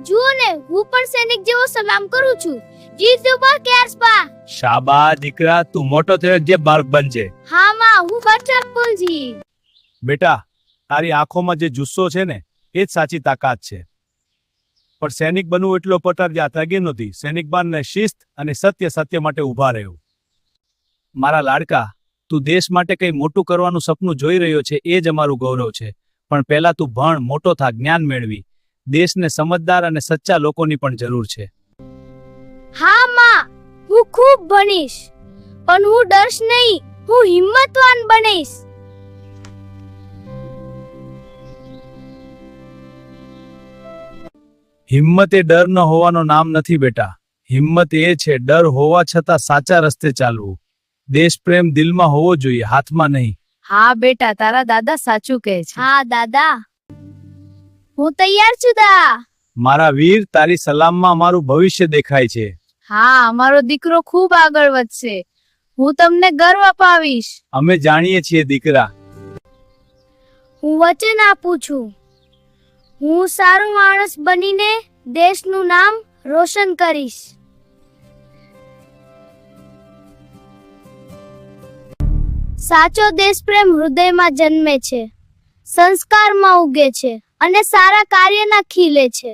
જુઓ ને, હું પણ સૈનિક જેવો સલામ કરું છું. જીતુબા કેર્સબા. શાબા દીકરા, તું મોટો થયો જે બાળક બનજે. હા માં, હું બચરપુલજી. બેટા, તારી આંખોમાં જે જુસ્સો છે ને, એ જ સાચી તાકાત છે. પણ સૈનિક બનવું એટલો પટાર યાત્રાગી નહોતી. સૈનિક બાનને શિસ્ત અને સત્ય માટે ઊભા રહ્યો. મારા લાડકા, તું દેશ માટે કંઈ મોટું કરવાનું સપનું જોઈ રહ્યો છે, એ જ અમારું ગૌરવ છે. પણ પહેલા તું ભણ, મોટો થા, જ્ઞાન મેળવી. દેશને સમજદાર અને સચ્ચા લોકોની પણ જરૂર છે. હા માં, હું ખૂબ ભણીશ, પણ હું ડરશ નહીં, હું હિંમતવાન બનીશ. હિંમત એ ડર ન હોવાનો નામ નથી બેટા. હિંમત એ છે ડર હોવા છતાં સાચા રસ્તે ચાલવું. દેશ પ્રેમ દિલમાં હોવો જોઈએ, હાથમાં નહીં. હા બેટા, તારા દાદા સાચું કહે છે. હા દાદા, હું તૈયાર છું દા. મારા વીર, તારી સલામમાં અમારું ભવિષ્ય દેખાય છે. હા, અમારો દીકરો ખૂબ આગળ વધશે. હું તમને ગર્વ અપાવીશ. અમે જાણીએ છીએ દીકરા. હું વચન આપું છું, હું સારો માણસ બનીને દેશનું નામ રોશન કરીશ. સાચો દેશપ્રેમ હૃદયમાં જન્મે છે, સંસ્કારમાં ઉગે છે અને સારા કાર્યના ખીલે છે.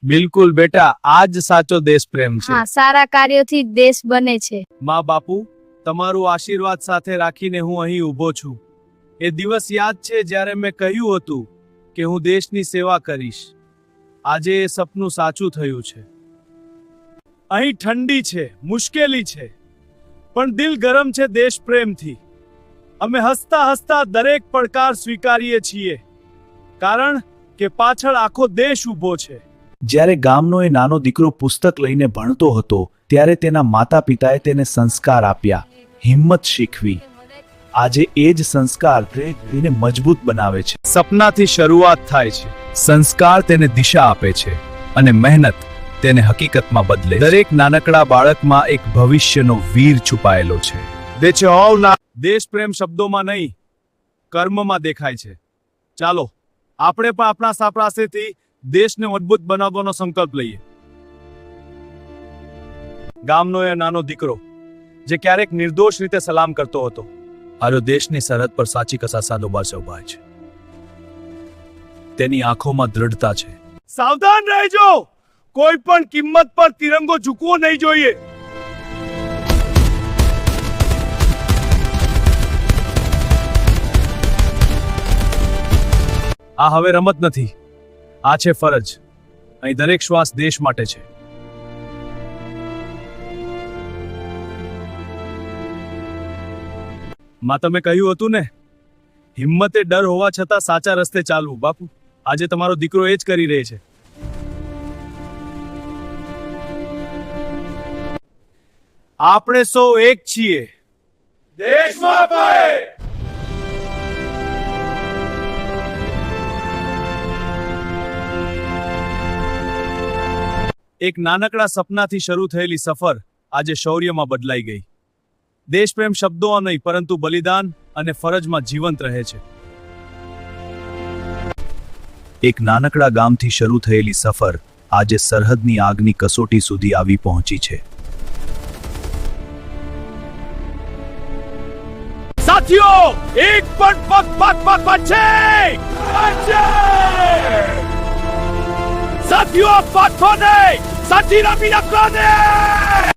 બિલકુલ બેટા, આ જ સાચો દેશપ્રેમ છે. હા, સારા કાર્યોથી જ દેશ બને છે. મા બાપુ, તમારું આશીર્વાદ સાથે રાખીને હું અહીં ઊભો છું. એ દિવસ યાદ છે જ્યારે મેં કહ્યું હતું કે હું દેશની સેવા કરીશ. આજે એ સપનું સાચું થયું છે. અહીં ઠંડી છે, મુશ્કેલી છે, પણ દિલ ગરમ છે દેશ પ્રેમથી. અમે હસતા હસતા દરેક પડકાર સ્વીકારીએ છીએ, કારણ કે પાછળ આખો દેશ ઊભો છે. જ્યારે ગામનો એ નાનો દીકરો પુસ્તક લઈને ભણતો હતો, ત્યારે તેના માતા પિતાએ તેને સંસ્કાર આપ્યા, હિંમત શીખવી. આજે એ જ સંસ્કાર તેને મજબૂત બનાવે છે. સપનાથી શરૂઆત થાય છે, સંસ્કાર તેને દિશા આપે છે, અને મહેનત તેને હકીકતમાં બદલે. દરેક નાનકડા બાળકમાં એક ભવિષ્યનો વીર છુપાયેલો છે. દેશ પ્રેમ શબ્દોમાં નહીં, કર્મમાં દેખાય છે. ચાલો આપણે પણ આપણા સાપરાશેથી દેશને મજબૂત બનાવવાનો સંકલ્પ લઈએ. ગામનો એ નાનો દીકરો જે ક્યારેક નિર્દોષ રીતે સલામ કરતો હતો, આજે દેશની સરહદ પર સાચી કસા સાદો બાર ઉભા છે. તેની આંખોમાં દ્રઢતા છે. સાવધાન રહેજો, કોઈ પણ કિંમત પર તિરંગો ઝૂકવો નહીં જોઈએ. આ હવે રમત નથી, આ છે ફરજ. અહીં દરેક શ્વાસ દેશ માટે છે. માં, તમે કહ્યું હતું ને, હિંમતે ડર હોવા છતાં સાચા રસ્તે ચાલવું. બાપુ, આજે તમારો દીકરો એ જ કરી રહે છે. આપણે સૌ એક છીએ. દેશમાં પાએ એક નાનકડા સપનાથી શરૂ થયેલી સફર આજે શૌર્યમાં બદલાઈ ગઈ. દેશપ્રેમ શબ્દો નહીં, પરંતુ બલિદાન અને ફરજમાં જીવંત રહે છે. એક નાનકડા ગામથી શરૂ થયેલી સફર આજે સરહદની આગની કસોટી સુધી આવી પહોંચી છે. સાથીઓ, એક પણ પગ પાછે! સાથીઓ, પાછો નહીં, સાથી રમી નકલો નહીં!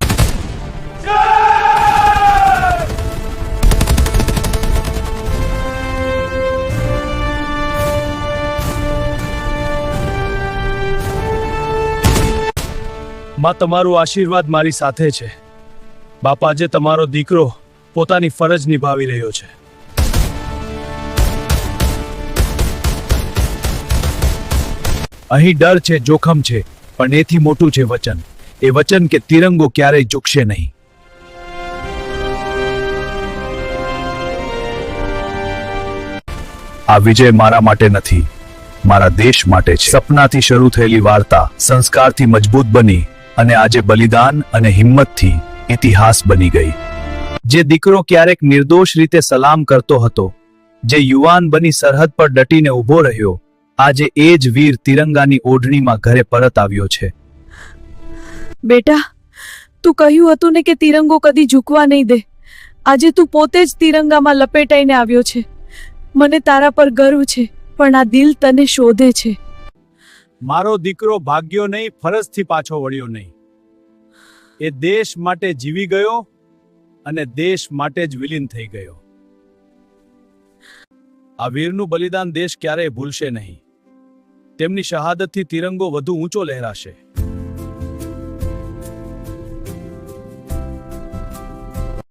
માં, તમારો આશીર્વાદ મારી સાથે છે. બાપા, આજે તમારો દીકરો પોતાની ફરજ નિભાવી રહ્યો છે. અહીં ડર છે, જોખમ છે, પણ એથી મોટું છે વચન. એ વચન કે તિરંગો ક્યારેય ઝૂકશે નહીં. આ વિજય મારા માટે નથી, મારા દેશ માટે છે. સપનાથી શરૂ થયેલી વાર્તા સંસ્કારથી મજબૂત બની અને આજે બલિદાન અને હિંમતથી ઇતિહાસ બની ગઈ. જે દીકરો ક્યારેક નિર્દોષ રીતે સલામ કરતો હતો, જે યુવાન બની સરહદ પર ડટીને ઊભો રહ્યો, આજે એ જ વીર તિરંગાની ઓઢણીમાં ઘરે પરત આવ્યો છે. બેટા, તું કહ્યું હતું ને કે તિરંગો કદી ઝૂકવા નહીં દે. આજે તું પોતે જ તિરંગામાં લપેટાઈને આવ્યો છે. મને તારા પર ગર્વ છે, પણ આ દિલ તને શોધે છે. મારો દીકરો ભાગ્યો નહીં, ફરજથી પાછો વળ્યો નહીં. એ દેશ માટે જીવી ગયો અને દેશ માટે જ વિલીન થઈ ગયો. આ વીરનું બલિદાન દેશ ક્યારેય ભૂલશે નહીં. તેમની શહાદતથી તિરંગો વધુ ઊંચો લહેરાશે.